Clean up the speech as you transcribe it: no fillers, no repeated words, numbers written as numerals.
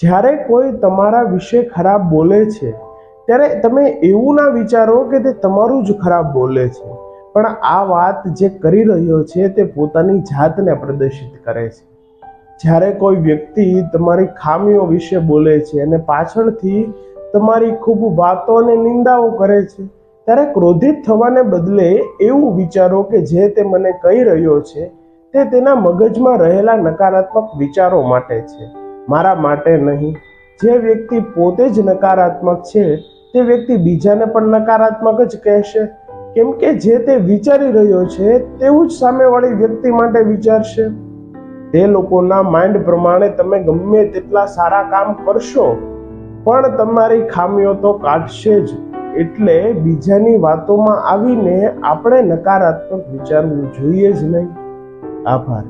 જ્યારે કોઈ તમારા વિશે ખરાબ બોલે છે ત્યારે તમે એવું ના વિચારો કે તે તમારું જ ખરાબ બોલે છે, પણ આ વાત જે કરી રહ્યો છે તે પોતાની જાતને પ્રદર્શિત કરે છે. જ્યારે કોઈ વ્યક્તિ તમારી ખામીઓ વિશે બોલે છે અને પાછળથી તમારી ખૂબ વાતો અને નિંદાઓ કરે છે, ત્યારે ક્રોધિત થવાને બદલે એવું વિચારો કે જે તે મને કહી રહ્યો છે તે તેના મગજમાં રહેલા નકારાત્મક વિચારો માટે છે, મારા માટે નહીં. જે વ્યક્તિ પોતે જ નકારાત્મક છે તે વ્યક્તિ બીજાને પણ નકારાત્મક જ કહેશે, કેમ કે જે તે વિચારી રહ્યો છે તેવું જ સામેવાળી વ્યક્તિ માટે વિચારશે. તે લોકોના માઇન્ડ પ્રમાણે તમે ગમે તેટલા સારા કામ કરશો પણ તમારી ખામીઓ તો કાઢશે જ. એટલે બીજાની વાતોમાં આવીને આપણે નકારાત્મક વિચારવું જોઈએ જ નહીં. આભાર.